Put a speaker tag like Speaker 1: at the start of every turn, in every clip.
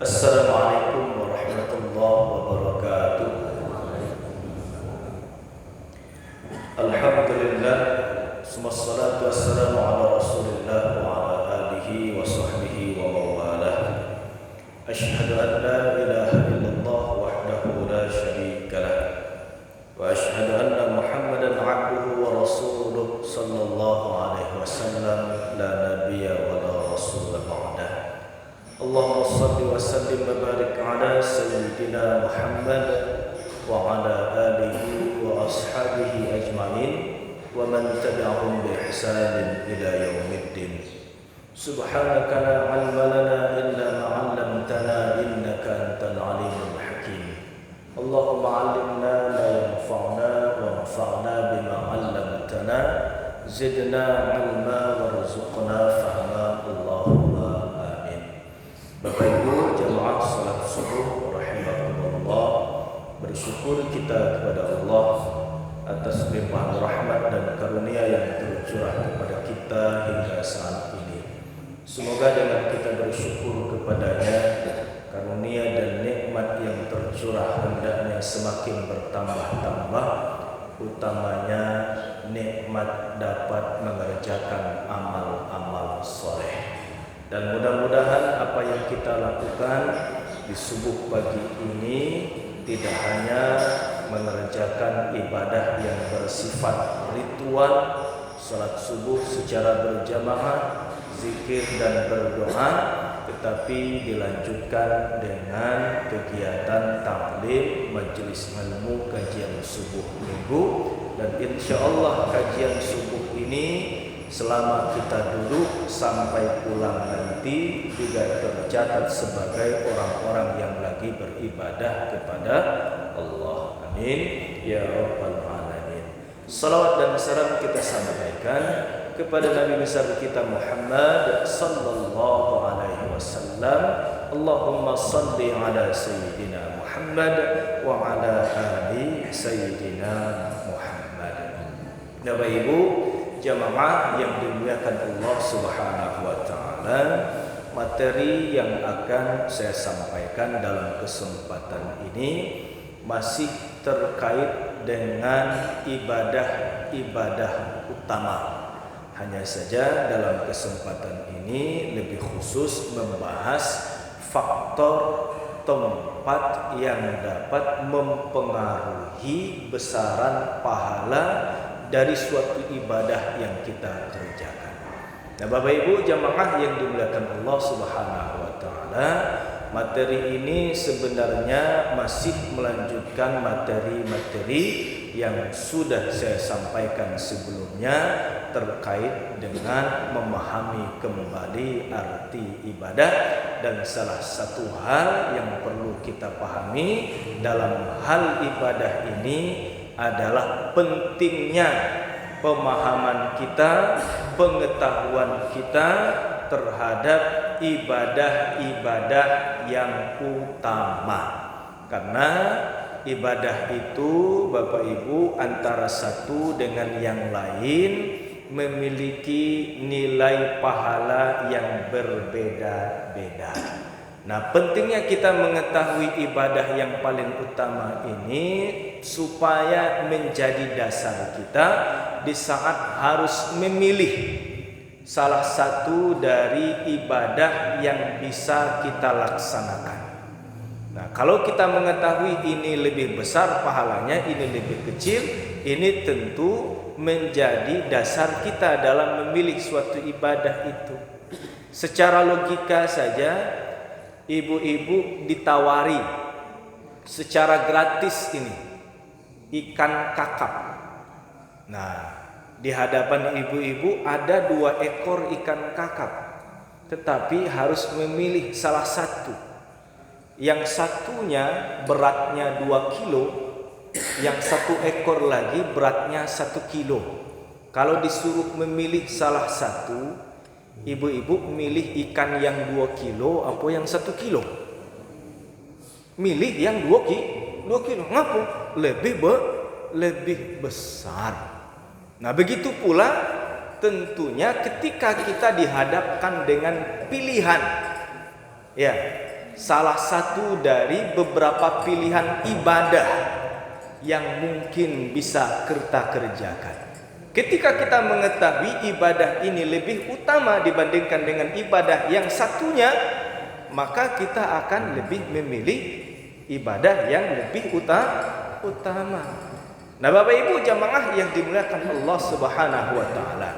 Speaker 1: Assalamualaikum warahmatullahi wabarakatuh. Alhamdulillah, wassalatu wassalamu ala Rasulillah wa ala alihi wa sahbihi wa mawalah. Asyhadu an la ilaha illallah wahdahu la syarika lah wa asyhadu anna Muhammadan abduhu wa rasuluh sallallahu alaihi wasallam la nabiyya wa la rasula ba'dah. Allahumma salli wa sallim wa barik ala sayyidina Muhammad wa ala alihi wa ashabihi ajma'in wa man tabi'ahum bi ihsanin ila yaumiddin. Subhanaka la 'ilma lana illa ma 'allamtana innaka antal alimul hakim. Allahumma 'allimna ma yanfa'una wa anfa'na bima 'allamtana zidna 'ilma warzuqna fahma. Allahumma Bapak Ibu jamaah salat subuh rahimakumullah, bersyukur kita kepada Allah atas limpahan rahmat dan karunia yang tercurah kepada kita hingga saat ini. Semoga dengan kita bersyukur kepadanya, karunia dan nikmat yang tercurah hendaknya semakin bertambah-tambah, utamanya nikmat dapat mengerjakan amal-amal soleh. Dan mudah-mudahan apa yang kita lakukan di subuh pagi ini tidak hanya mengerjakan ibadah yang bersifat ritual, salat subuh secara berjamaah, zikir dan berdoa, tetapi dilanjutkan dengan kegiatan taklim, majelis ilmu, kajian subuh minggu. Dan insya Allah kajian subuh ini selama kita duduk sampai pulang nanti juga tercatat sebagai orang-orang yang lagi beribadah kepada Allah. Amin ya rabbal alamin. Salawat dan salam kita sampaikan kepada Nabi besar kita Muhammad sallallahu alaihi wasallam. Allahumma salli ala sayyidina Muhammad wa ala ali sayyidina Muhammad. Bapak Ibu jamaah yang dimuliakan Allah Subhanahu wa taala, materi yang akan saya sampaikan dalam kesempatan ini masih terkait dengan ibadah-ibadah utama. Hanya saja dalam kesempatan ini lebih khusus membahas faktor tempat yang dapat mempengaruhi besaran pahala dari suatu ibadah yang kita kerjakan. Nah, Bapak Ibu jamaah yang dimuliakan Allah Subhanahu wa taala, materi ini sebenarnya masih melanjutkan materi-materi yang sudah saya sampaikan sebelumnya terkait dengan memahami kembali arti ibadah. Dan salah satu hal yang perlu kita pahami dalam hal ibadah ini adalah pentingnya pemahaman kita, pengetahuan kita terhadap ibadah-ibadah yang utama. Karena ibadah itu Bapak Ibu antara satu dengan yang lain memiliki nilai pahala yang berbeda-beda. Nah, pentingnya kita mengetahui ibadah yang paling utama ini supaya menjadi dasar kita di saat harus memilih salah satu dari ibadah yang bisa kita laksanakan. Nah, kalau kita mengetahui ini lebih besar pahalanya, ini lebih kecil, ini tentu menjadi dasar kita dalam memilih suatu ibadah itu. Secara logika saja, ibu-ibu ditawari secara gratis ini ikan kakap. Nah, di hadapan ibu-ibu ada 2 ekor ikan kakap, tetapi harus memilih salah satu. Yang satunya beratnya 2 kilo, yang satu ekor lagi beratnya 1 kilo. Kalau disuruh memilih salah satu, ibu-ibu milih ikan yang 2 kilo apa yang 1 kilo? Milih yang 2 kilo. Ngapa? Lebih besar. Nah, begitu pula tentunya ketika kita dihadapkan dengan pilihan, ya, salah satu dari beberapa pilihan ibadah yang mungkin bisa kita kerjakan. Ketika kita mengetahui ibadah ini lebih utama dibandingkan dengan ibadah yang satunya, maka kita akan lebih memilih ibadah yang lebih utama. Nah, Bapak Ibu jamaah yang dimuliakan Allah Subhanahu wa taala.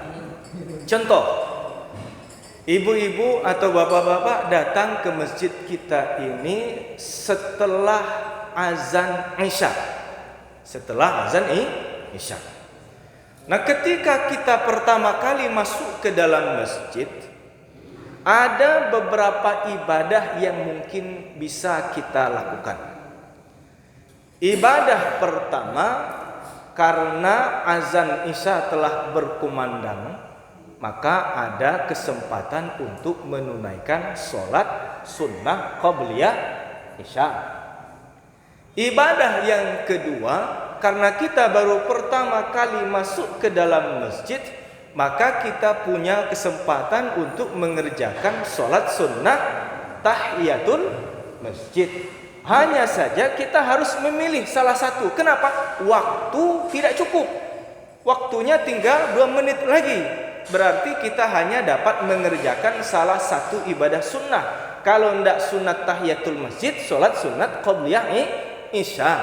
Speaker 1: Contoh, ibu-ibu atau bapak-bapak datang ke masjid kita ini setelah azan Isya. Setelah azan Isya. Nah, ketika kita pertama kali masuk ke dalam masjid, ada beberapa ibadah yang mungkin bisa kita lakukan. Ibadah pertama, karena azan Isya telah berkumandang, maka ada kesempatan untuk menunaikan sholat sunnah qabliyah Isya. Ibadah yang kedua, karena kita baru pertama kali masuk ke dalam masjid, maka kita punya kesempatan untuk mengerjakan sholat sunnah tahiyatul masjid. Hanya saja kita harus memilih salah satu. Kenapa? Waktu tidak cukup. Waktunya tinggal 2 menit lagi. Berarti kita hanya dapat mengerjakan salah satu ibadah sunnah. Kalau tidak sunat tahiyatul masjid, sholat sunat qabliyah Isya.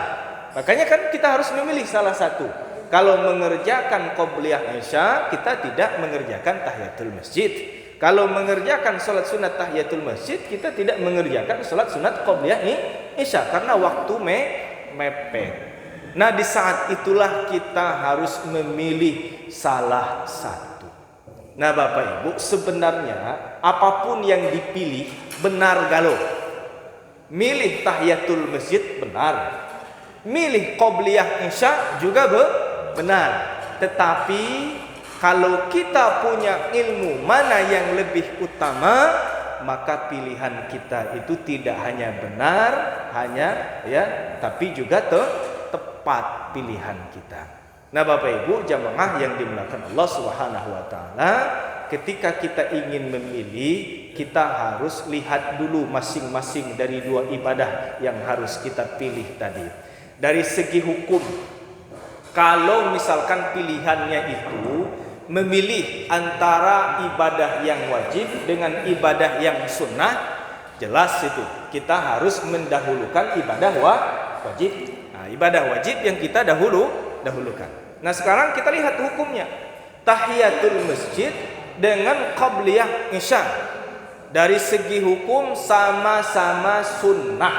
Speaker 1: Makanya kan kita harus memilih salah satu. Kalau mengerjakan qabliyah Isya, kita tidak mengerjakan tahiyatul masjid. Kalau mengerjakan sholat sunat tahiyatul masjid, kita tidak mengerjakan sholat sunat qabliyah Isya karena waktu mepet. Nah, di saat itulah kita harus memilih salah satu. Nah, Bapak Ibu, sebenarnya apapun yang dipilih benar galau. Milih tahiyatul masjid benar, milih qabliyah Isya juga benar. Tetapi kalau kita punya ilmu mana yang lebih utama, maka pilihan kita itu tidak hanya benar, tapi juga tepat pilihan kita. Nah, Bapak Ibu jamaah yang dimuliakan Allah Subhanahu wa taala, ketika kita ingin memilih, kita harus lihat dulu masing-masing dari 2 ibadah yang harus kita pilih tadi. Dari segi hukum, kalau misalkan pilihannya itu memilih antara ibadah yang wajib dengan ibadah yang sunnah, jelas itu kita harus mendahulukan ibadah wajib. Nah, ibadah wajib yang kita dahulukan. Nah, sekarang kita lihat hukumnya. Tahiyatul masjid dengan qabliyah Isya, dari segi hukum sama-sama sunnah.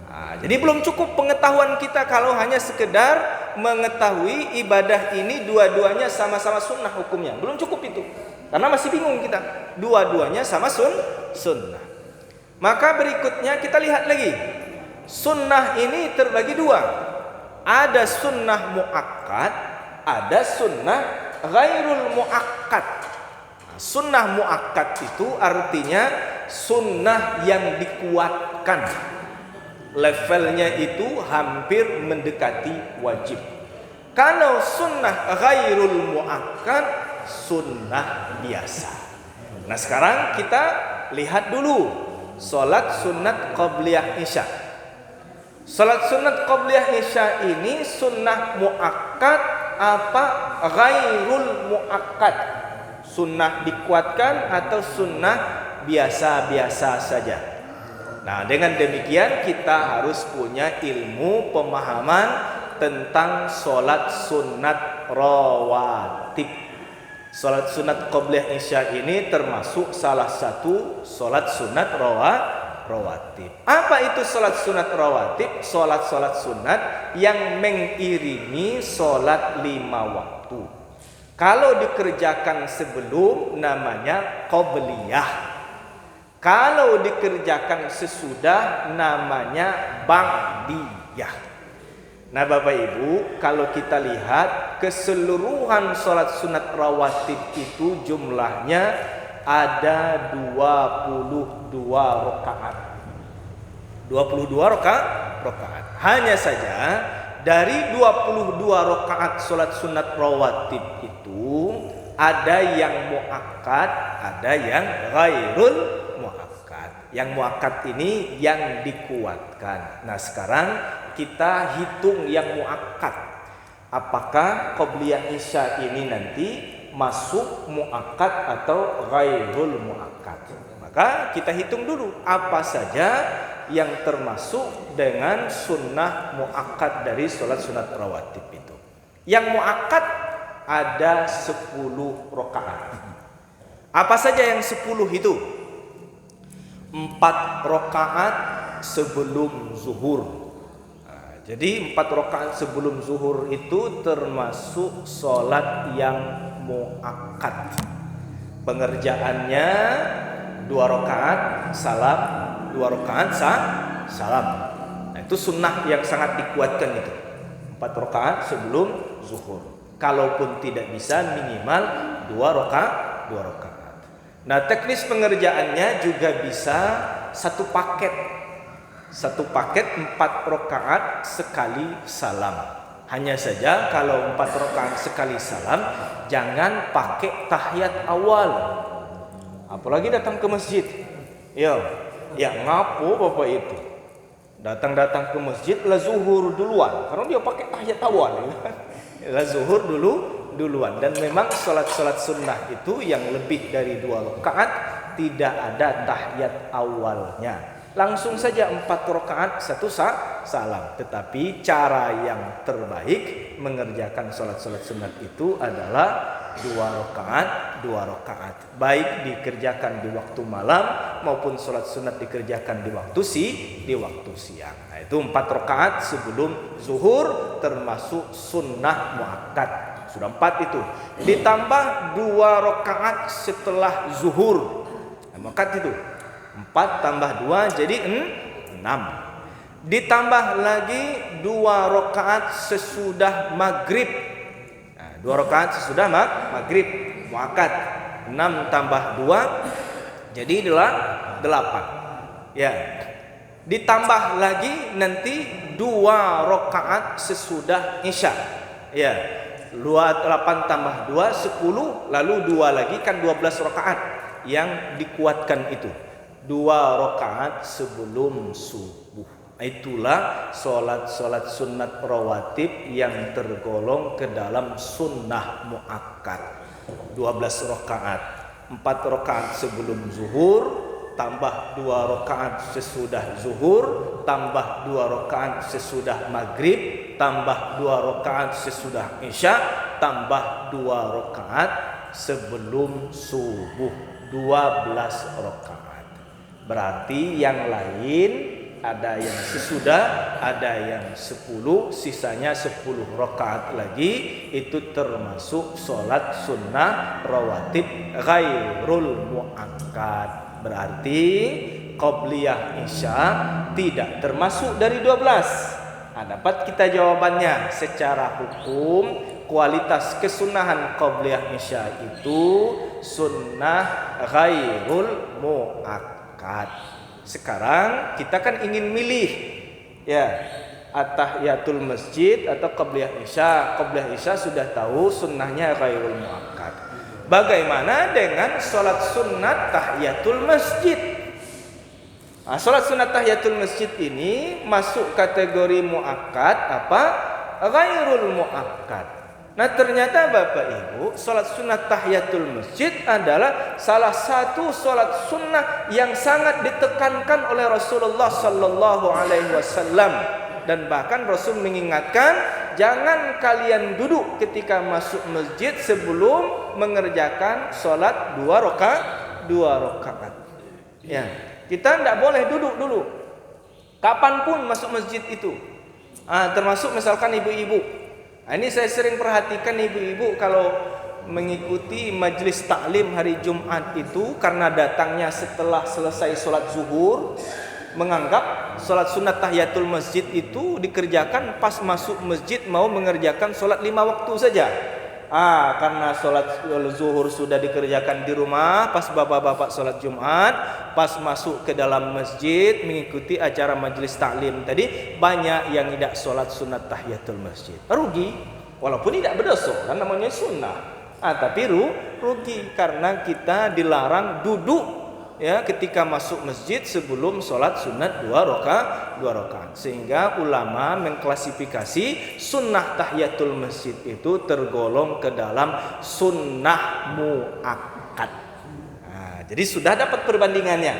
Speaker 1: Nah, jadi belum cukup pengetahuan kita kalau hanya sekedar mengetahui ibadah ini dua-duanya sama-sama sunnah hukumnya. Belum cukup itu, karena masih bingung kita. Dua-duanya sama sunnah. Maka berikutnya kita lihat lagi. Sunnah ini terbagi 2. Ada sunnah muakkad, ada sunnah ghairul muakkad. Nah, sunnah muakkad itu artinya sunnah yang dikuatkan. Levelnya itu hampir mendekati wajib. Kalau sunnah ghairul muakkad, sunnah biasa. Nah, sekarang kita lihat dulu salat sunat qabliyah Isya. Salat sunat qabliyah Isya ini sunnah muakkad apa ghairul muakkad? Sunnah dikuatkan atau sunnah biasa-biasa saja? Nah, dengan demikian kita harus punya ilmu pemahaman tentang salat sunat rawatib. Salat sunat qabliyah Isya ini termasuk salah satu salat sunat rawatib. Apa itu salat sunat rawatib? Salat-salat sunat yang mengiringi salat 5 waktu. Kalau dikerjakan sebelum namanya qabliyah. Kalau dikerjakan sesudah namanya ba'diyah. Nah, Bapak Ibu, kalau kita lihat keseluruhan salat sunat rawatib itu jumlahnya ada 22 rakaat. 22 rakaat. Hanya saja dari 22 rakaat salat sunat rawatib itu ada yang muakkad, ada yang ghairul muakkad. Yang muakkad ini yang dikuatkan. Nah, sekarang kita hitung yang muakkad. Apakah qobliyah isya ini nanti masuk muakkad atau ghairul muakkad? Maka kita hitung dulu apa saja yang termasuk dengan sunnah muakkad dari sholat sunat rawatib itu. Yang muakkad ada 10 rakaat. Apa saja yang 10 itu? 4 rakaat sebelum zuhur. Nah, jadi 4 rakaat sebelum zuhur itu termasuk sholat yang muakkad. Pengerjaannya 2 rakaat salam, 2 rakaat salam. Nah, itu sunnah yang sangat dikuatkan itu. 4 rakaat sebelum zuhur. Kalaupun tidak bisa minimal 2 rakaat. Nah, teknis pengerjaannya juga bisa satu paket 4 rakaat sekali salam. Hanya saja kalau 4 rakaat sekali salam jangan pakai tahiyat awal. Apalagi datang ke masjid. Ya ngapo Bapak itu. Datang ke masjid lah zuhur duluan karena dia pakai tahiyat awal. Lah zuhur duluan, dan memang sholat sunnah itu yang lebih dari 2 rakaat tidak ada tahiyat awalnya, langsung saja 4 rakaat satu salam. Tetapi cara yang terbaik mengerjakan sholat sunnah itu adalah 2 rakaat, baik dikerjakan di waktu malam maupun sholat sunat dikerjakan di waktu siang. Nah, itu 4 rakaat sebelum zuhur termasuk sunnah muakkad. Sudah 4 itu. Ditambah 2 rakaat setelah zuhur. Nah, muakkad itu 4 tambah 2 jadi 6. Ditambah lagi 2 rakaat sesudah maghrib. 2 rakaat sesudah maghrib muakkad. 6 tambah 2 jadi 8. Ya. Ditambah lagi nanti 2 rakaat sesudah isya. Ya. 8 tambah 2 10, lalu 2 lagi kan 12 rakaat yang dikuatkan itu. 2 rakaat sebelum subuh. Itulah sholat sunat rawatib yang tergolong ke dalam sunnah muakkad. 12 rakaat, 4 rakaat sebelum zuhur, tambah 2 rakaat sesudah zuhur, tambah 2 rakaat sesudah maghrib, tambah 2 rakaat sesudah isya, tambah 2 rakaat sebelum subuh. 12 rakaat. Berarti yang lain ada yang sesudah, ada yang 10, sisanya 10 rakaat lagi. Itu termasuk sholat sunnah rawatib ghairul muakkad. Berarti qobliyah isya tidak termasuk dari 12. Nah, dapat kita jawabannya. Secara hukum kualitas kesunahan qobliyah isya itu sunnah ghairul muakkad. Sekarang kita kan ingin milih ya at-tahiyatul masjid atau qobliyah isya. Qobliyah isya sudah tahu sunnahnya ghairul muakkad. Bagaimana dengan sholat sunat tahiyatul masjid? Nah, sholat sunat tahiyatul masjid ini masuk kategori muakkad apa? Ghairul muakkad. Nah, ternyata Bapak Ibu, sholat sunat tahiyatul masjid adalah salah satu sholat sunnah yang sangat ditekankan oleh Rasulullah Sallallahu Alaihi Wasallam. Dan bahkan Rasul mengingatkan, jangan kalian duduk ketika masuk masjid sebelum mengerjakan sholat 2 rakaat. Ya, kita tidak boleh duduk dulu. Kapanpun masuk masjid itu. Termasuk misalkan ibu-ibu. Ini saya sering perhatikan ibu-ibu kalau mengikuti majelis taklim hari Jumat itu, karena datangnya setelah selesai sholat zuhur, menganggap sholat sunat tahiyatul masjid itu dikerjakan pas masuk masjid mau mengerjakan sholat 5 waktu saja. Karena sholat zuhur sudah dikerjakan di rumah, pas bapak-bapak sholat Jumat, pas masuk ke dalam masjid mengikuti acara majelis taklim tadi, banyak yang tidak sholat sunat tahiyatul masjid. Rugi, walaupun tidak berdosa, kan namanya sunnah. Tapi rugi karena kita dilarang duduk ya ketika masuk masjid sebelum sholat sunat dua rakaat. Sehingga ulama mengklasifikasi sunnah tahiyatul masjid itu tergolong ke dalam sunnah muakkad. Nah, jadi sudah dapat perbandingannya.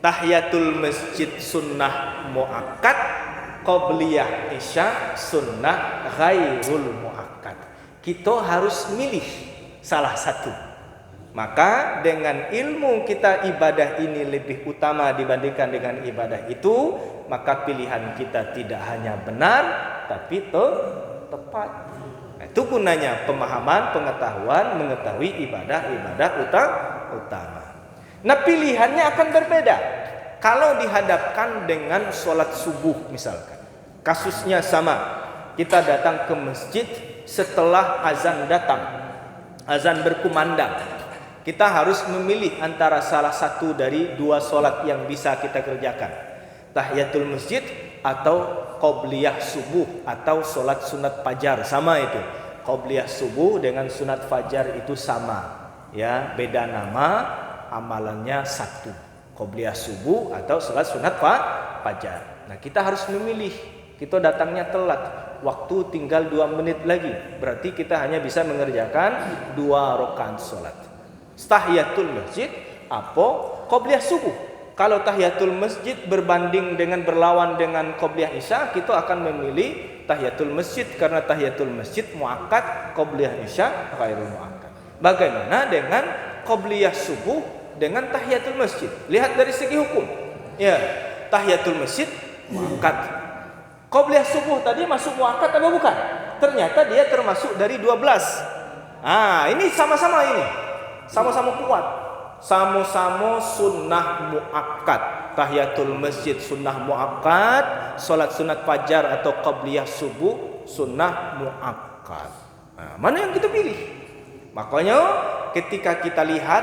Speaker 1: Tahiyatul masjid sunnah muakkad, qobliyah isya sunnah ghairul muakkad. Kita harus milih salah satu. Maka dengan ilmu kita ibadah ini lebih utama dibandingkan dengan ibadah itu, maka pilihan kita tidak hanya benar tapi tepat. Nah, itu gunanya pemahaman, pengetahuan, mengetahui ibadah-ibadah utama. Nah, pilihannya akan berbeda kalau dihadapkan dengan sholat subuh misalkan. Kasusnya sama. Kita datang ke masjid setelah azan datang, azan berkumandang. Kita harus memilih antara salah satu dari dua sholat yang bisa kita kerjakan. Tahiyatul masjid atau qobliyah subuh atau sholat sunat fajar. Sama itu. Qobliyah subuh dengan sunat fajar itu sama. Ya, beda nama, amalannya satu. Qobliyah subuh atau sholat sunat fajar. Nah, kita harus memilih. Kita datangnya telat. Waktu tinggal 2 menit lagi. Berarti kita hanya bisa mengerjakan 2 rakaat sholat. Tahiyatul masjid apa qobliyah subuh. Kalau tahiyatul masjid berbanding dengan berlawan dengan qobliyah isya, kita akan memilih tahiyatul masjid karena tahiyatul masjid muakkad, qobliyah isya ghairul muakkad. Bagaimana dengan qobliyah subuh dengan tahiyatul masjid? Lihat dari segi hukum. Ya, tahiyatul masjid muakkad. Qobliyah subuh tadi masuk muakkad atau bukan? Ternyata dia termasuk dari 12. Ini sama-sama ini. Sama-sama kuat, sama-sama sunnah muakkad. Tahiyatul masjid sunnah muakkad, salat sunat fajar atau qabliyah subuh sunnah muakkad. Nah, mana yang kita pilih? Makanya ketika kita lihat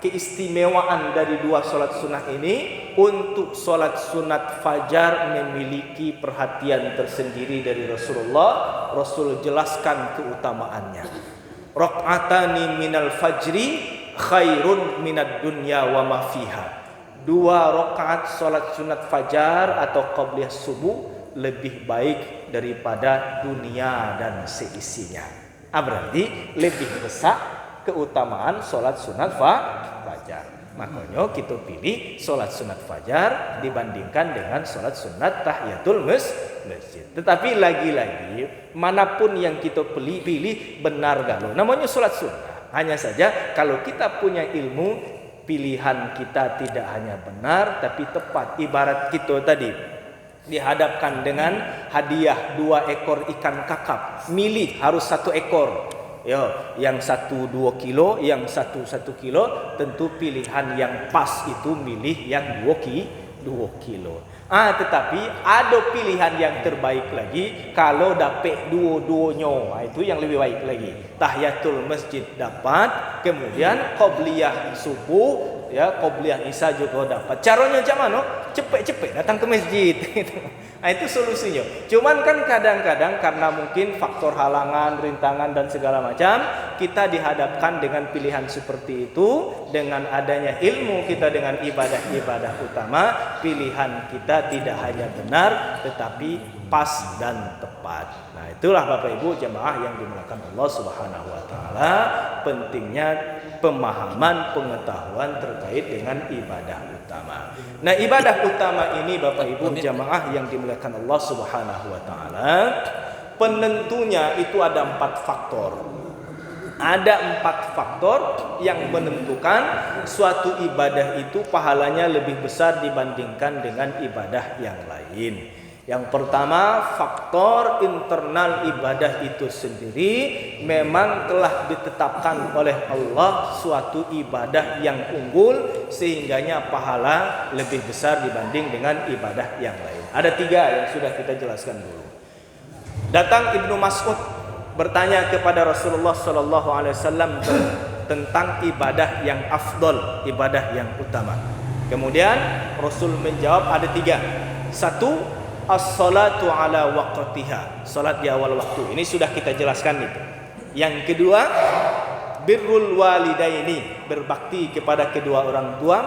Speaker 1: keistimewaan dari dua salat sunnah ini, untuk salat sunat fajar memiliki perhatian tersendiri dari Rasulullah. Rasul jelaskan keutamaannya. Raq'atani minal fajri khairun minad dunya wa ma fiha. 2 rakaat salat sunat fajar atau qabliyah subuh lebih baik daripada dunia dan seisinya. Berarti lebih besar keutamaan salat sunat fajar. Makanya kita pilih salat sunat fajar dibandingkan dengan salat sunat tahiyatul masjid. Tetapi lagi-lagi manapun yang kita pilih benar galau. Namanya salat sunnah. Hanya saja kalau kita punya ilmu, pilihan kita tidak hanya benar tapi tepat. Ibarat kita tadi dihadapkan dengan hadiah 2 ekor ikan kakap, milih harus 1 ekor. Yang 1 2 kilo, yang 1 kilo, tentu pilihan yang pas itu milih yang 2 kilo. Tetapi ada pilihan yang terbaik lagi kalau dapat dua-duanya. Itu yang lebih baik lagi. Tahiyatul masjid dapat, kemudian qobliyah subuh, ya qobliyah isya juga dapat. Caranya macam mana? Cepet-cepet datang ke masjid. Itu solusinya. Cuman kan kadang-kadang karena mungkin faktor halangan, rintangan dan segala macam, kita dihadapkan dengan pilihan seperti itu. Dengan adanya ilmu kita dengan ibadah-ibadah utama, pilihan kita tidak hanya benar tetapi pas dan tepat. Nah, itulah Bapak Ibu jemaah yang dimuliakan Allah Subhanahu wa taala, pentingnya pemahaman, pengetahuan terkait dengan ibadah utama. Nah, ibadah utama ini Bapak Ibu jemaah yang dimuliakan Allah Subhanahu wa taala, penentunya itu ada 4 faktor. Ada 4 faktor yang menentukan suatu ibadah itu pahalanya lebih besar dibandingkan dengan ibadah yang lain. Yang pertama, faktor internal ibadah itu sendiri memang telah ditetapkan oleh Allah suatu ibadah yang unggul sehingganya pahala lebih besar dibanding dengan ibadah yang lain. Ada 3 yang sudah kita jelaskan dulu. Datang Ibnu Mas'ud bertanya kepada Rasulullah SAW tentang ibadah yang afdol, ibadah yang utama. Kemudian Rasul menjawab ada 3. 1, as-salatu ala waqtiha, salat di awal waktu. Ini sudah kita jelaskan itu. Yang kedua, birrul walidaini, berbakti kepada kedua orang tua.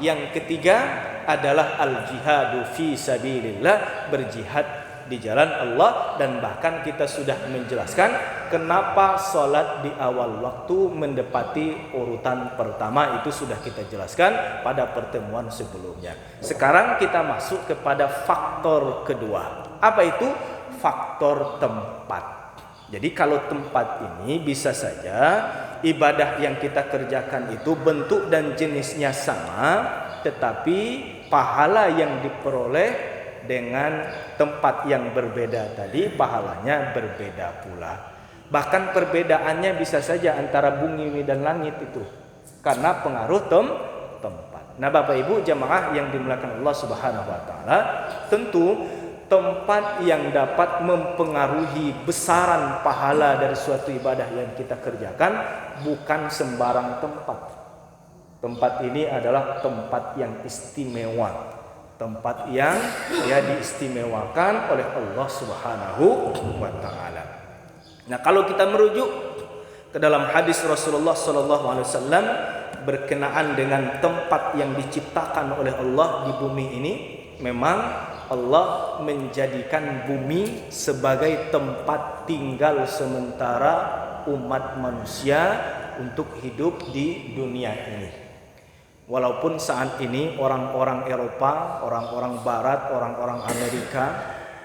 Speaker 1: Yang ketiga adalah al-jihadu fi sabilillah, berjihad di jalan Allah. Dan bahkan kita sudah menjelaskan kenapa sholat di awal waktu mendapati urutan pertama, itu sudah kita jelaskan pada pertemuan sebelumnya. Sekarang kita masuk kepada faktor kedua. Apa itu? Faktor tempat. Jadi kalau tempat ini bisa saja ibadah yang kita kerjakan itu bentuk dan jenisnya sama, tetapi pahala yang diperoleh dengan tempat yang berbeda tadi, pahalanya berbeda pula. Bahkan perbedaannya bisa saja antara bumi dan langit itu, karena pengaruh tempat. Nah Bapak Ibu jamaah yang dimuliakan Allah Subhanahu wa taala, tentu tempat yang dapat mempengaruhi besaran pahala dari suatu ibadah yang kita kerjakan bukan sembarang tempat. Tempat ini adalah tempat yang istimewa, tempat yang diistimewakan oleh Allah Subhanahu wa taala. Nah, kalau kita merujuk ke dalam hadis Rasulullah sallallahu alaihi wasallam berkenaan dengan tempat yang diciptakan oleh Allah di bumi ini, memang Allah menjadikan bumi sebagai tempat tinggal sementara umat manusia untuk hidup di dunia ini. Walaupun saat ini orang-orang Eropa, orang-orang Barat, orang-orang Amerika,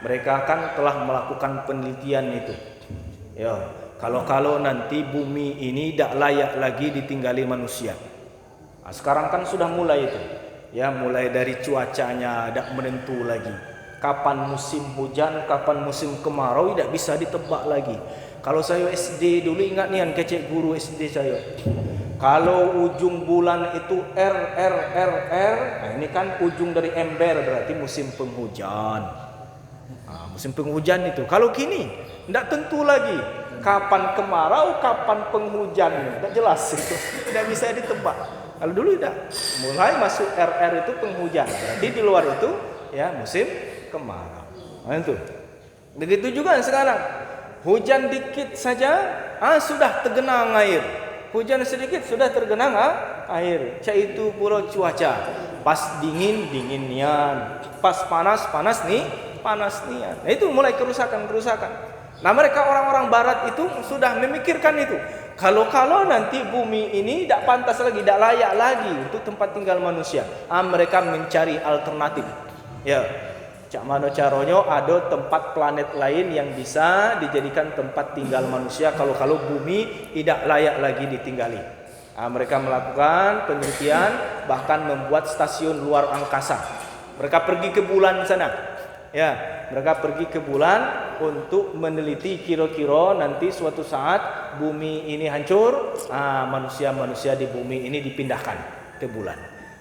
Speaker 1: mereka kan telah melakukan penelitian itu. Ya, kalau nanti bumi ini tidak layak lagi ditinggali manusia. Nah, sekarang kan sudah mulai itu. Ya, mulai dari cuacanya tidak menentu lagi. Kapan musim hujan, kapan musim kemarau tidak bisa ditebak lagi. Kalau saya SD dulu ingat nih kecek guru SD saya. Kalau ujung bulan itu R. Nah, ini kan ujung dari ember, berarti musim penghujan. Nah, musim penghujan itu. Kalau kini tidak tentu lagi. Kapan kemarau, kapan penghujan, tidak jelas itu. Tidak bisa ditebak. Kalau dulu tidak, mulai masuk RR itu penghujan, berarti di luar itu ya musim kemarau. Nah, itu. Begitu juga sekarang, hujan dikit saja, sudah tergenang air. Hujan sedikit sudah tergenang air. Itu pula cuaca. Pas dingin nian, pas panas nian. Nah, itu mulai kerusakan. Nah, mereka orang-orang Barat itu sudah memikirkan itu. Kalau nanti bumi ini tidak pantas lagi, tidak layak lagi untuk tempat tinggal manusia, mereka mencari alternatif. Ya, cak mano caronyo ada tempat planet lain yang bisa dijadikan tempat tinggal manusia. Kalau bumi tidak layak lagi ditinggali, mereka melakukan penelitian, bahkan membuat stasiun luar angkasa. Mereka pergi ke bulan sana. Ya, mereka pergi ke bulan untuk meneliti kira-kira nanti suatu saat bumi ini hancur, manusia-manusia di bumi ini dipindahkan ke bulan.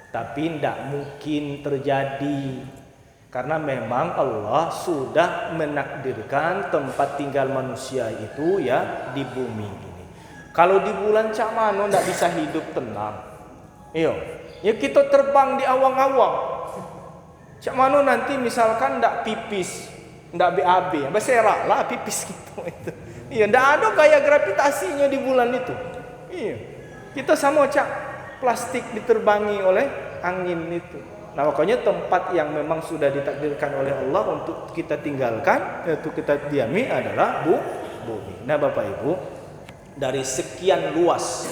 Speaker 1: Tapi tidak mungkin terjadi, karena memang Allah sudah menakdirkan tempat tinggal manusia itu ya di bumi ini. Kalau di bulan cak mano tidak bisa hidup tenang. Iya, ya kita terbang di awang-awang. Cak mano nanti misalkan ndak pipis, ndak BAB, beserak lah pipis gitu itu. Iya, ndak ada gaya gravitasinya di bulan itu. Iya, kita sama cak plastik diterbangi oleh angin itu. Nah, makanya tempat yang memang sudah ditakdirkan oleh Allah untuk kita tinggalkan, untuk kita diami adalah bumi. Nah, Bapak Ibu, dari sekian luas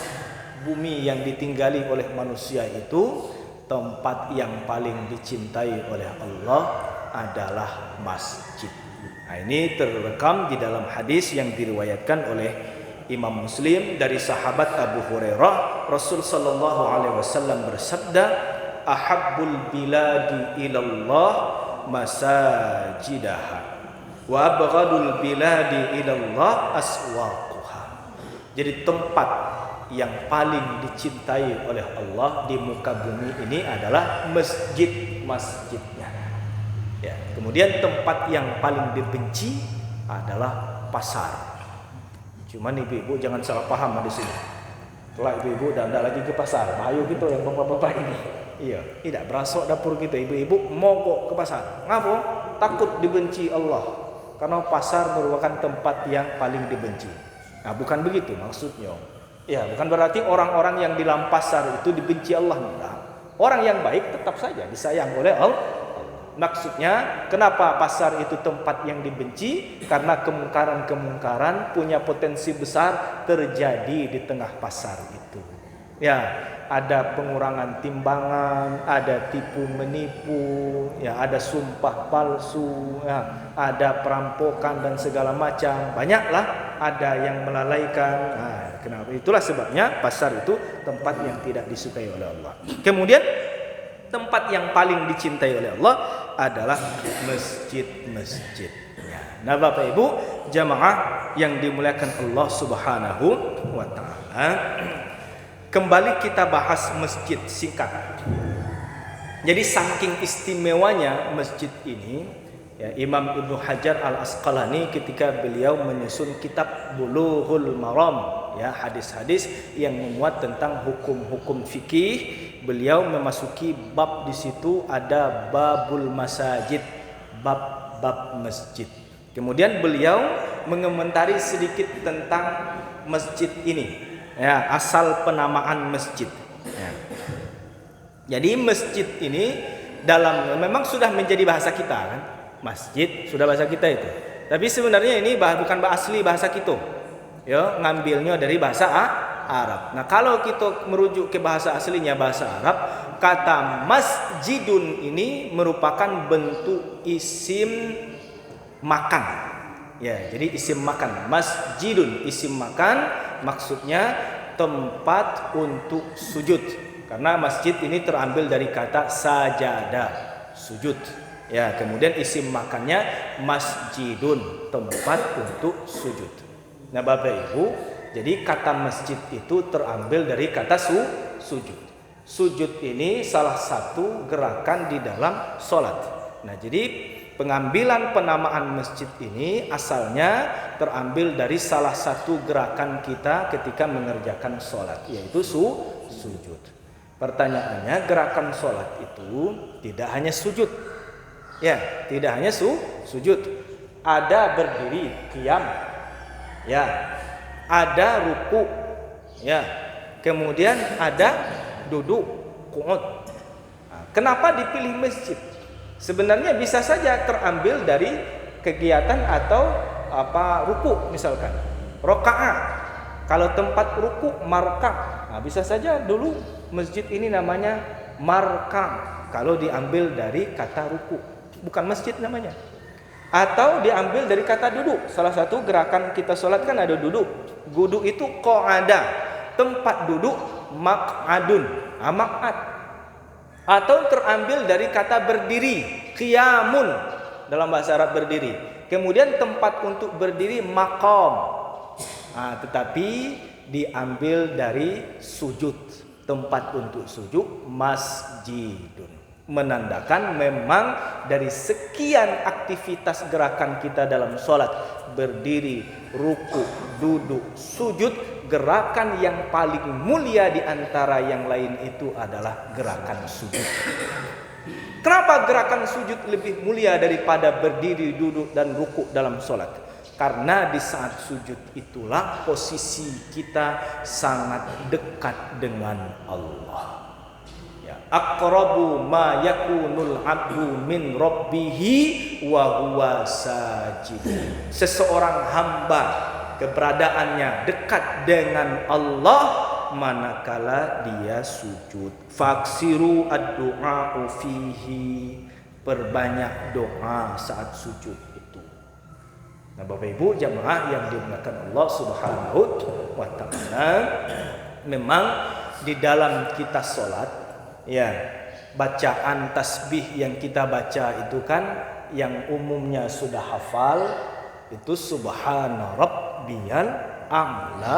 Speaker 1: bumi yang ditinggali oleh manusia itu, tempat yang paling dicintai oleh Allah adalah masjid. Nah, ini terekam di dalam hadis yang diriwayatkan oleh Imam Muslim dari sahabat Abu Hurairah. Rasul sallallahu alaihi wasallam bersabda, "Ahabbul biladi ilallah masajidaha wa abghadul biladi ilallah aswaquha." Jadi tempat yang paling dicintai oleh Allah di muka bumi ini adalah masjidnya. Ya, kemudian tempat yang paling dibenci adalah pasar. Cuman ibu-ibu jangan salah paham di sini. Setelah ibu-ibu dan lagi ke pasar, bahaya gitu yang bapak-bapak ini. Iya, tidak berasok dapur kita, ibu-ibu mogok ke pasar. Ngapa? Takut dibenci Allah. Karena pasar merupakan tempat yang paling dibenci. Nah, bukan begitu maksudnya.
Speaker 2: Ya, bukan berarti orang-orang yang di dalam pasar itu dibenci Allah. Enggak. Orang yang baik tetap saja disayang oleh Allah. Maksudnya, kenapa pasar itu tempat yang dibenci? Karena kemungkaran-kemungkaran punya potensi besar terjadi di tengah pasar itu. Ya, ada pengurangan timbangan, ada tipu menipu, ya, ada sumpah palsu, ya, ada perampokan dan segala macam. Banyaklah, ada yang melalaikan. Nah, kenapa? Itulah sebabnya pasar itu tempat yang tidak disukai oleh Allah. Kemudian tempat yang paling dicintai oleh Allah adalah masjid-masjid. Nah, Bapak Ibu jamaah yang dimuliakan Allah Subhanahu wa taala, kembali kita bahas masjid singkat. Jadi saking istimewanya masjid ini, ya, Imam Ibnu Hajar Al-Asqalani ketika beliau menyusun kitab Bulughul Maram, ya, hadis-hadis yang memuat tentang hukum-hukum fikih, beliau memasuki bab di situ ada babul masajid, bab masjid. Kemudian beliau mengomentari sedikit tentang masjid ini, ya, asal penamaan masjid. Ya. Jadi masjid ini memang sudah menjadi bahasa kita kan, masjid sudah bahasa kita itu. Tapi sebenarnya ini bukan asli bahasa kita. Ya, ngambilnya dari bahasa Arab. Nah, kalau kita merujuk ke bahasa aslinya bahasa Arab, kata masjidun ini merupakan bentuk isim makan. Ya, jadi isim makan. Masjidun isim makan, maksudnya tempat untuk sujud. Karena masjid ini terambil dari kata sajadah, sujud. Ya, kemudian isim makannya masjidun, tempat untuk sujud. Nah, Bapak Ibu, jadi kata masjid itu terambil dari kata sujud. Sujud ini salah satu gerakan di dalam sholat. Nah, jadi pengambilan penamaan masjid ini asalnya terambil dari salah satu gerakan kita ketika mengerjakan sholat, yaitu sujud. Pertanyaannya, gerakan sholat itu tidak hanya sujud. Ya, tidak hanya sujud. Ada berdiri, qiyam. Ya, ada ruku, ya, kemudian ada duduk, qu'ud. Nah, kenapa dipilih masjid? Sebenarnya bisa saja terambil dari kegiatan atau ruku, misalkan rakaat. Kalau tempat ruku marka, nah, bisa saja dulu masjid ini namanya marka. Kalau diambil dari kata ruku, bukan masjid namanya. Atau diambil dari kata duduk. Salah satu gerakan kita sholat kan ada duduk. Duduk itu qa'ada, tempat duduk, maq'adun, maq'ad. Atau terambil dari kata berdiri, qiyamun, dalam bahasa Arab berdiri. Kemudian tempat untuk berdiri, maqam. Nah, tetapi diambil dari sujud, tempat untuk sujud, masjidun. Menandakan memang dari sekian aktivitas gerakan kita dalam sholat, berdiri, ruku, duduk, sujud, gerakan yang paling mulia di antara yang lain itu adalah gerakan sujud. Kenapa gerakan sujud lebih mulia daripada berdiri, duduk, dan ruku dalam sholat? Karena di saat sujud itulah posisi kita sangat dekat dengan Allah. Aqrabu ma yakunul abdu min rabbihi wa huwa sajid. Seseorang hamba keberadaannya dekat dengan Allah manakala dia sujud. Faksiru ad-du'a fihi, perbanyak doa saat sujud itu. Nah, Bapak Ibu jamaah yang dimuliakan Allah Subhanahu wa taala, memang di dalam kita salat, ya, bacaan tasbih yang kita baca itu kan yang umumnya sudah hafal itu subhana rabbiyal a'la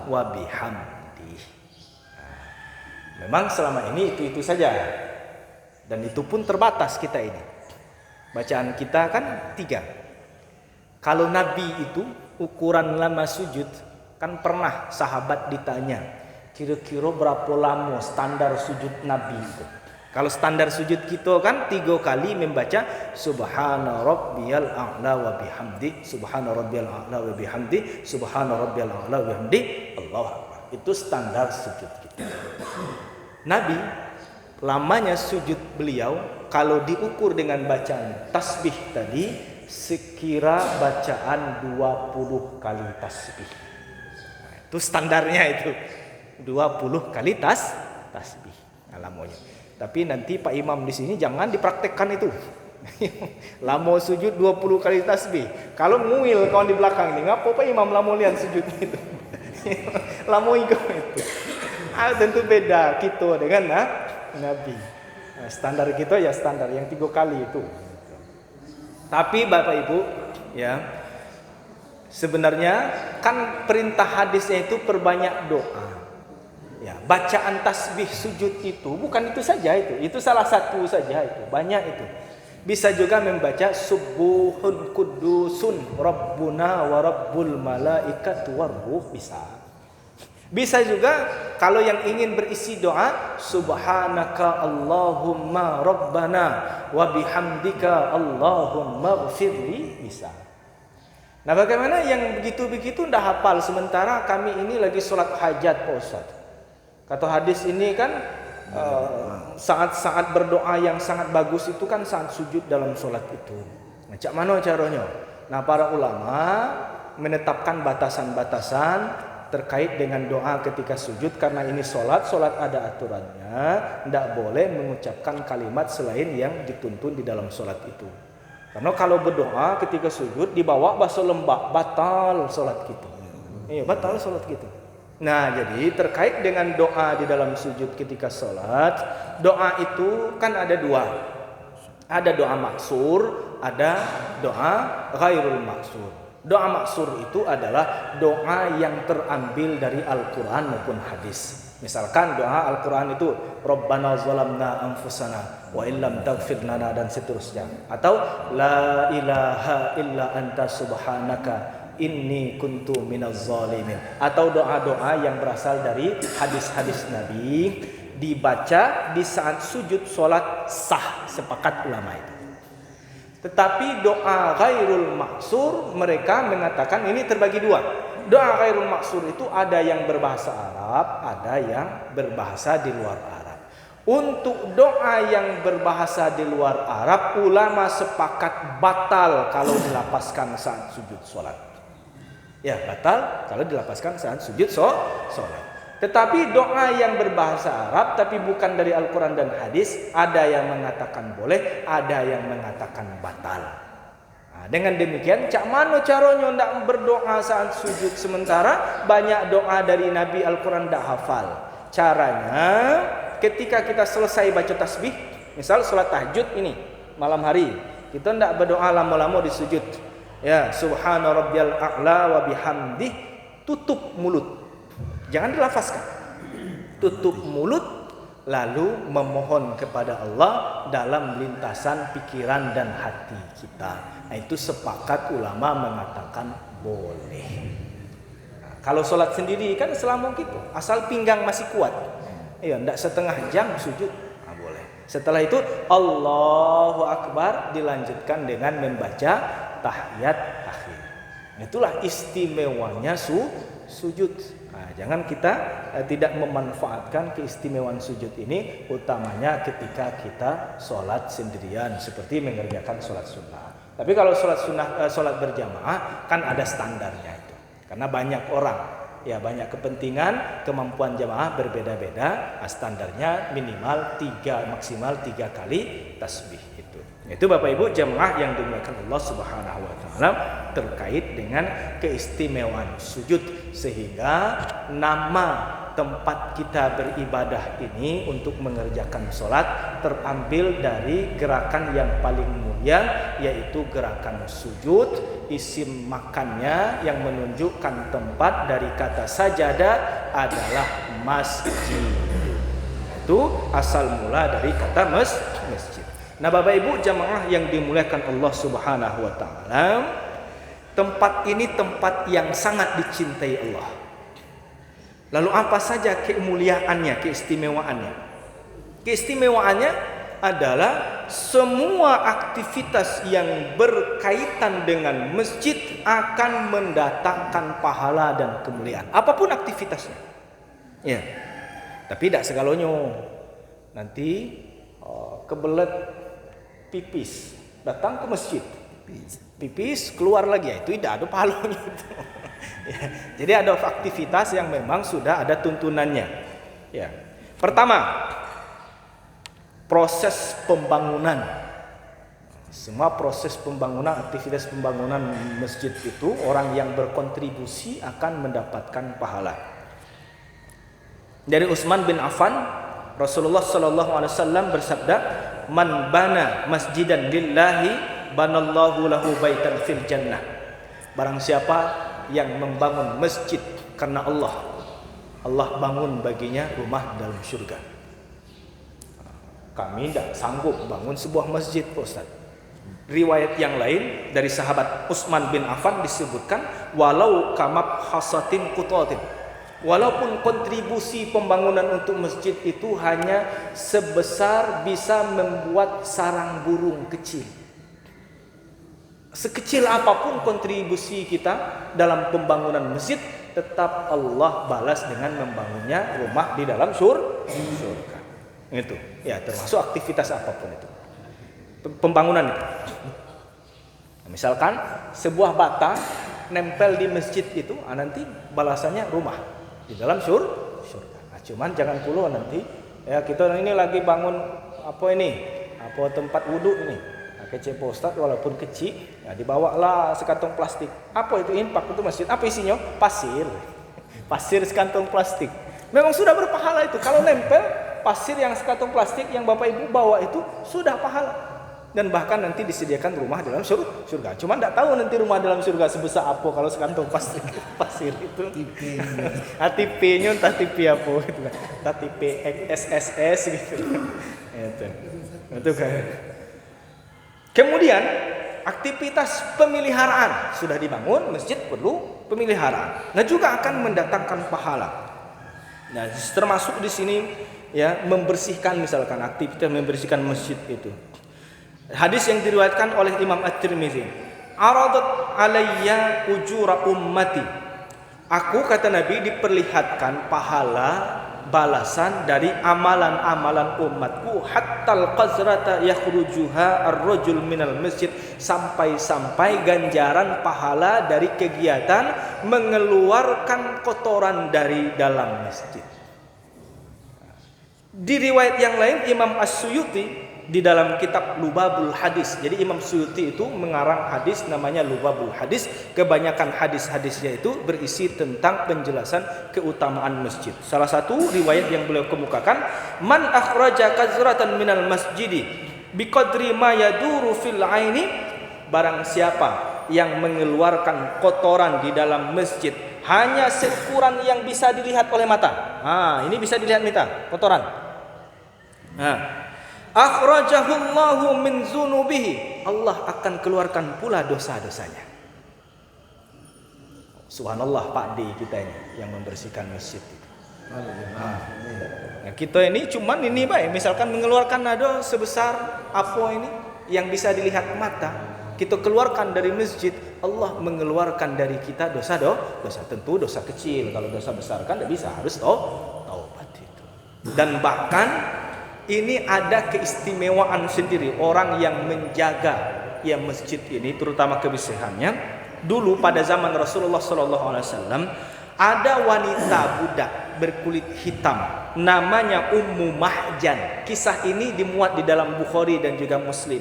Speaker 2: wa bihamdi. Nah, memang selama ini itu saja. Dan itu pun terbatas kita ini. Bacaan kita kan 3. Kalau Nabi itu ukuran lama sujud, kan pernah sahabat ditanya, kira-kira berapa lama standar sujud Nabi itu? Kalau standar sujud kita kan 3 kali membaca subhana rabbiyal a'la wa bihamdi, subhana rabbiyal a'la wa bihamdi, subhana rabbiyal a'la wa bihamdi, Allahu akbar. Itu standar sujud kita. Nabi lamanya sujud beliau kalau diukur dengan bacaan tasbih tadi sekira bacaan 20 kali tasbih. Nah, itu standarnya itu. 20 kali tasbih lamanya. Tapi nanti Pak Imam di sini jangan dipraktekkan itu. Lamo sujud 20 kali tasbih. Kalau nguil kawan di belakang ini, ngapa Pak Imam lamo lihat sujudnya itu? Lamo ikut itu. Tentu beda kita dengan Nabi. Standar kita ya standar yang 3 kali itu. Tapi Bapak Ibu, ya, sebenarnya kan perintah hadisnya itu perbanyak doa. Ya, bacaan tasbih sujud itu bukan itu saja itu salah satu saja itu, banyak itu. Bisa juga membaca subuhun kudusun rabbuna wa rabbul malaikati waruh bisa. Bisa juga kalau yang ingin berisi doa subhanaka Allahumma rabbana wa bihamdika Allahumma ighfirli bisa. Nah, bagaimana yang begitu-begitu ndak hafal sementara kami ini lagi sholat hajat Pak Ustaz. Kata hadis ini kan saat-saat berdoa yang sangat bagus itu kan saat sujud dalam sholat itu. Macam mana caranya? Nah, para ulama menetapkan batasan-batasan terkait dengan doa ketika sujud karena ini sholat ada aturannya, tidak boleh mengucapkan kalimat selain yang dituntun di dalam sholat itu. Karena kalau berdoa ketika sujud dibawa bahasa lembak, batal sholat kita. Iya, batal sholat kita. Nah, jadi terkait dengan doa di dalam sujud ketika sholat, doa itu kan ada dua. Ada doa maksur, ada doa ghairul maksur. Doa maksur itu adalah doa yang terambil dari Al-Quran maupun hadis. Misalkan doa Al-Quran itu Rabbana zalamna anfusana wa illam taghfir lana dan seterusnya. Atau la ilaha illa anta subhanaka inni kuntu minaz zalimin. Atau doa-doa yang berasal dari hadis-hadis Nabi dibaca di saat sujud sholat sah, sepakat ulama itu. Tetapi doa ghairul maksur mereka mengatakan ini terbagi dua. Doa ghairul maksur itu ada yang berbahasa Arab, ada yang berbahasa di luar Arab. Untuk doa yang berbahasa di luar Arab, ulama sepakat batal kalau dilapaskan saat sujud sholat. Ya, batal kalau dilapaskan saat sujud sholat. Tetapi doa yang berbahasa Arab tapi bukan dari Al-Quran dan hadis, ada yang mengatakan boleh, ada yang mengatakan batal. Nah, dengan demikian, cak mana caranya ndak berdoa saat sujud sementara banyak doa dari Nabi Al-Quran ndak hafal. Caranya, ketika kita selesai baca tasbih, misal sholat tahajud ini malam hari, kita ndak berdoa lama-lama di sujud. Ya, subhana rabbiyal a'la wa bihamdih, tutup mulut. Jangan dilafazkan. Tutup mulut lalu memohon kepada Allah dalam lintasan pikiran dan hati kita. Nah, itu sepakat ulama mengatakan boleh. Nah, kalau sholat sendiri kan selama gitu, asal pinggang masih kuat. Iya, enggak setengah jam sujud. Nah, boleh. Setelah itu Allahu Akbar dilanjutkan dengan membaca tahiyat akhir. Itulah istimewanya sujud. Nah, jangan kita tidak memanfaatkan keistimewaan sujud ini, utamanya ketika kita sholat sendirian seperti mengerjakan sholat sunnah. Tapi kalau sholat berjamaah kan ada standarnya itu, karena banyak orang, ya banyak kepentingan, kemampuan jamaah berbeda-beda. Standarnya minimal 3 maksimal 3 kali tasbih itu. Itu Bapak Ibu jamaah yang dimuliakan Allah Subhanahu wa taala terkait dengan keistimewaan sujud, sehingga nama tempat kita beribadah ini untuk mengerjakan sholat terambil dari gerakan yang paling mulia, yaitu gerakan sujud. Isim makannya yang menunjukkan tempat dari kata sajadah adalah masjid. Itu asal mula dari kata masjid. Nah, Bapak Ibu jamaah yang dimuliakan Allah Subhanahu wa taala, tempat ini tempat yang sangat dicintai Allah. Lalu apa saja kemuliaannya, keistimewaannya? Keistimewaannya adalah semua aktivitas yang berkaitan dengan masjid akan mendatangkan pahala dan kemuliaan. Apapun aktivitasnya. Ya. Tapi tidak segalonyo. Nanti kebelet pipis, datang ke masjid. Pipis keluar lagi, ya, itu tidak ada pahalanya itu. Ya. Jadi ada aktivitas yang memang sudah ada tuntunannya. Ya. Pertama, proses pembangunan. Semua proses pembangunan, aktivitas pembangunan masjid itu orang yang berkontribusi akan mendapatkan pahala. Dari Utsman bin Affan, Rasulullah sallallahu alaihi wasallam bersabda, "Man bana masjidan lillahi, banallahu lahu baitan fil jannah." Barang siapa yang membangun masjid karena Allah, Allah bangun baginya rumah dalam surga. Kami tidak sanggup bangun sebuah masjid, Pak Ustaz. Riwayat yang lain dari sahabat Utsman bin Affan disebutkan, walau kamab hasatin qutatin. Walaupun kontribusi pembangunan untuk masjid itu hanya sebesar bisa membuat sarang burung kecil. Sekecil apapun kontribusi kita dalam pembangunan masjid, tetap Allah balas dengan membangunnya rumah di dalam surga. Itu, ya termasuk aktivitas apapun itu. Pembangunan itu. Misalkan sebuah bata nempel di masjid itu, nanti balasannya rumah di dalam surga. Nah, cuman jangan puluh nanti ya kita ini lagi bangun apa tempat wudhu ini. Nah, kecil Ustaz walaupun kecil, ya dibawalah sekantong plastik. Apa itu infak untuk masjid? Apa isinya? Pasir. Pasir sekantong plastik. Memang sudah berpahala itu. Kalau nempel pasir yang sekantong plastik yang Bapak Ibu bawa itu sudah pahala. Dan bahkan nanti disediakan rumah dalam surga. Cuma tidak tahu nanti rumah dalam surga sebesar apa kalau sekantong pasir itu. Tipe-nya entah tipe apa gitu kan. Entah tipe XSS gitu. Itu kan. Kemudian aktivitas pemeliharaan sudah dibangun, masjid perlu pemeliharaan. Nah juga akan mendatangkan pahala. Nah termasuk di sini ya membersihkan, misalkan aktivitas membersihkan masjid itu. Hadis yang diriwayatkan oleh Imam At-Tirmizi, "Aradat alayya ujura ummati." Aku, kata Nabi, diperlihatkan pahala balasan dari amalan-amalan umatku, hattal qazrata yakhrujuha ar-rajul minal masjid, sampai-sampai ganjaran pahala dari kegiatan mengeluarkan kotoran dari dalam masjid. Di riwayat yang lain Imam As-Suyuti di dalam kitab Lubabul Hadis. Jadi Imam Suyuti itu mengarang hadis namanya Lubabul Hadis. Kebanyakan hadis-hadisnya itu berisi tentang penjelasan keutamaan masjid. Salah satu riwayat yang beliau kemukakan, man akhraja kazratan minal masjidi biqadri ma yaduru fil aini, barang siapa yang mengeluarkan kotoran di dalam masjid hanya seukuran yang bisa dilihat oleh mata. Ini bisa dilihat mata, kotoran. Akhrajahullahu min zunubihi, Allah akan keluarkan pula dosa-dosanya. Subhanallah, Pak D kita ini yang membersihkan masjid itu. Nah, kita ini cuman ini baik, misalkan mengeluarkan nado sebesar apa ini yang bisa dilihat mata, kita keluarkan dari masjid, Allah mengeluarkan dari kita dosa. Tentu dosa kecil, kalau dosa besar kan tidak bisa, harus taubat itu. Dan bahkan ini ada keistimewaan sendiri orang yang menjaga ya masjid ini, terutama kebersihannya. Dulu pada zaman Rasulullah SAW ada wanita budak berkulit hitam namanya Ummu Mahjan. Kisah ini dimuat di dalam Bukhari dan juga Muslim.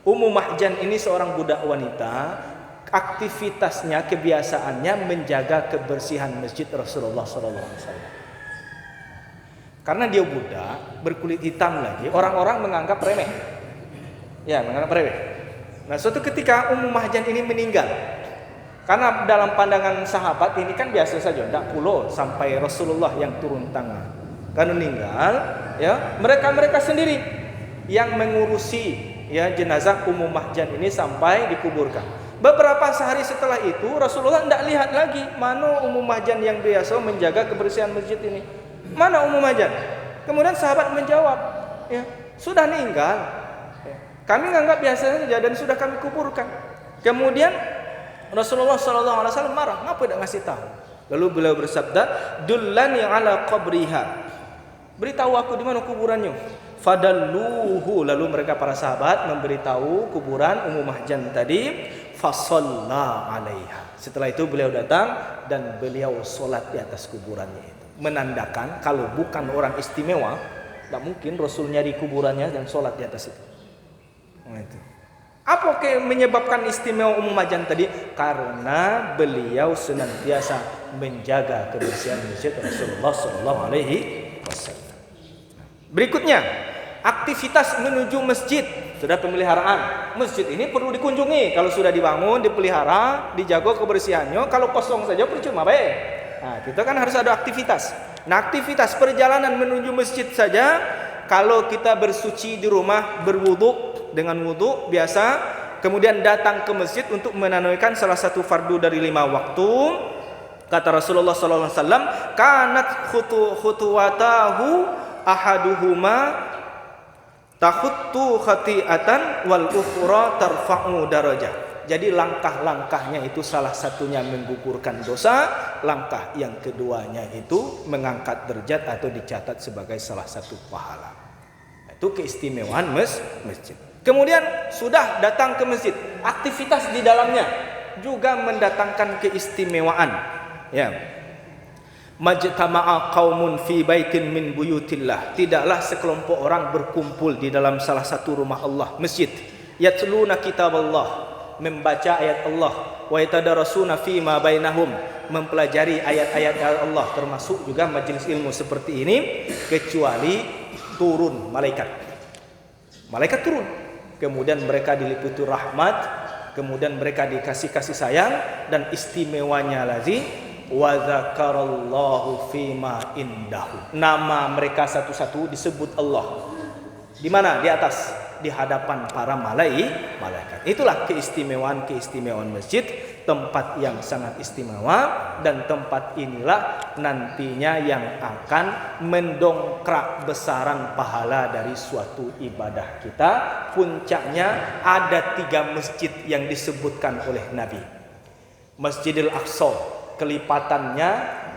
Speaker 2: Ummu Mahjan ini seorang budak wanita, aktivitasnya, kebiasaannya menjaga kebersihan masjid Rasulullah SAW. Karena dia budak, berkulit hitam lagi, orang-orang menganggap remeh. Ya, menganggap remeh. Nah, suatu ketika Ummu Mahjan ini meninggal. Karena dalam pandangan sahabat ini kan biasa saja, tidak perlu sampai Rasulullah yang turun tangan. Karena meninggal, ya, mereka sendiri yang mengurusi ya jenazah Ummu Mahjan ini sampai dikuburkan. Beberapa sehari setelah itu Rasulullah tidak lihat lagi mana Ummu Mahjan yang biasa menjaga kebersihan masjid ini. Mana Ummu Mahjan? Kemudian sahabat menjawab, ya, sudah meninggal. Kami menganggap biasa saja dan sudah kami kuburkan. Kemudian Rasulullah SAW marah, ngapa tidak ngasih tahu? Lalu beliau bersabda, "Dullani ala qabriha." Beritahu aku di mana kuburannya. Fadalluhu, lalu mereka para sahabat memberitahu kuburan Ummu Mahjan tadi. Fasalla 'alaiha. Setelah itu beliau datang dan beliau solat di atas kuburannya itu. Menandakan kalau bukan orang istimewa, tidak mungkin Rasul nyari kuburannya dan solat di atas itu. Nah, itu. Apa menyebabkan istimewa Ummu Mahjan tadi? Karena beliau senantiasa menjaga kebersihan masjid Rasulullah sallallahu alaihi wasallam. Berikutnya, aktivitas menuju masjid. Sudah pemeliharaan. Masjid ini perlu dikunjungi. Kalau sudah dibangun, dipelihara, dijaga kebersihannya. Kalau kosong saja percuma baik. Nah, kita kan harus ada aktivitas. Nah, aktivitas perjalanan menuju masjid saja, kalau kita bersuci di rumah, berwudu dengan wudu biasa, kemudian datang ke masjid untuk menunaikan salah satu fardu dari 5 waktu, kata Rasulullah sallallahu alaihi wasallam, kanat khutuwatahu ahaduhuma takhuttu khati'atan wal ukhra tarfa'u darajah. Jadi langkah-langkahnya itu salah satunya menggugurkan dosa, langkah yang keduanya itu mengangkat derajat atau dicatat sebagai salah satu pahala. Itu keistimewaan masjid. Kemudian sudah datang ke masjid, aktivitas di dalamnya juga mendatangkan keistimewaan. Ya. Majtama'a qaumun fi baitin min buyutillah. Tidaklah sekelompok orang berkumpul di dalam salah satu rumah Allah, masjid. Yatluna kitaballah, membaca ayat Allah, wa yatadarasuna fi ma bainahum, mempelajari ayat-ayat Allah, termasuk juga majelis ilmu seperti ini, kecuali turun malaikat. Malaikat turun. Kemudian mereka diliputi rahmat, kemudian mereka dikasih kasih sayang, dan istimewanya lagi wa dzakarallahu fima indahu. Nama mereka satu-satu disebut Allah. Di mana? Di atas, di hadapan para malaikat. Itulah keistimewaan masjid, tempat yang sangat istimewa, dan tempat inilah nantinya yang akan mendongkrak besaran pahala dari suatu ibadah kita. Puncaknya ada 3 masjid yang disebutkan oleh Nabi. Masjidil Aqsa, kelipatannya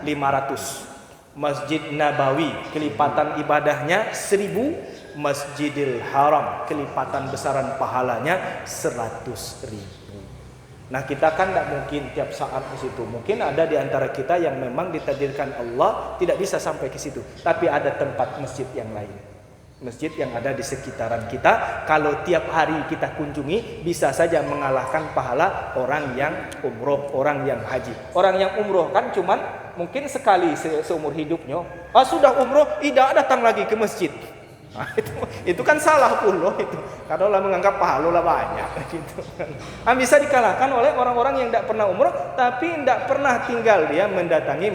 Speaker 2: 500. Masjid Nabawi, kelipatan ibadahnya 1000. Masjidil Haram, kelipatan besaran pahalanya 100.000. Nah, kita kan tidak mungkin tiap saat ke situ. Mungkin ada di antara kita yang memang ditakdirkan Allah tidak bisa sampai ke situ. Tapi ada tempat masjid yang lain. Masjid yang ada di sekitaran kita, kalau tiap hari kita kunjungi, bisa saja mengalahkan pahala orang yang umroh, orang yang haji. Orang yang umroh kan cuman mungkin sekali seumur hidupnya. Sudah umroh, tidak datang lagi ke masjid. Nah, itu kan salah pula itu. Kalau lah menganggap pahala lah banyak gitu. Bisa dikalahkan oleh orang-orang yang tidak pernah umroh tapi tidak pernah tinggal dia mendatangi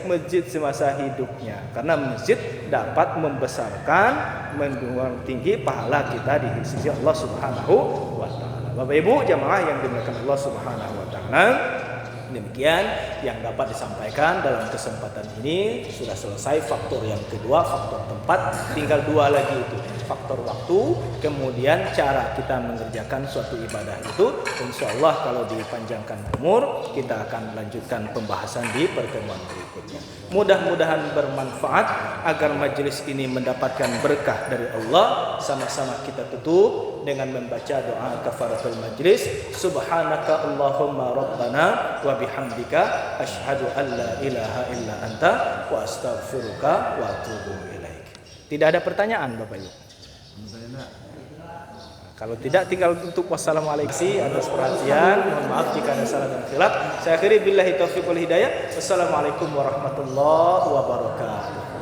Speaker 2: masjid semasa hidupnya. Karena masjid dapat membesarkan, menjual tinggi pahala kita di sisi Allah Subhanahu wa taala. Bapak Ibu jamaah yang dimuliakan Allah Subhanahu wa taala, demikian yang dapat disampaikan dalam kesempatan ini. Sudah selesai faktor yang kedua, faktor tempat. Tinggal 2 lagi itu, faktor waktu, kemudian cara kita mengerjakan suatu ibadah itu. Insya Allah kalau dipanjangkan umur, kita akan lanjutkan pembahasan di pertemuan berikutnya. Mudah-mudahan bermanfaat agar majelis ini mendapatkan berkah dari Allah. Sama-sama kita tutup dengan membaca doa kafaratul majlis. Subhanaka Allahumma rabbana wa bihamdika asyhadu an la ilaha illa anta wa astaghfiruka wa atubu ilaik. Tidak ada pertanyaan Bapak Ibu? Kalau tidak, tinggal tutup. Wassalamualaikum atas perhatian. Mohon maaf jika ada salah dan khilaf. Saya akhiri billahi taufiq wal hidayah. Wassalamualaikum warahmatullahi wabarakatuh.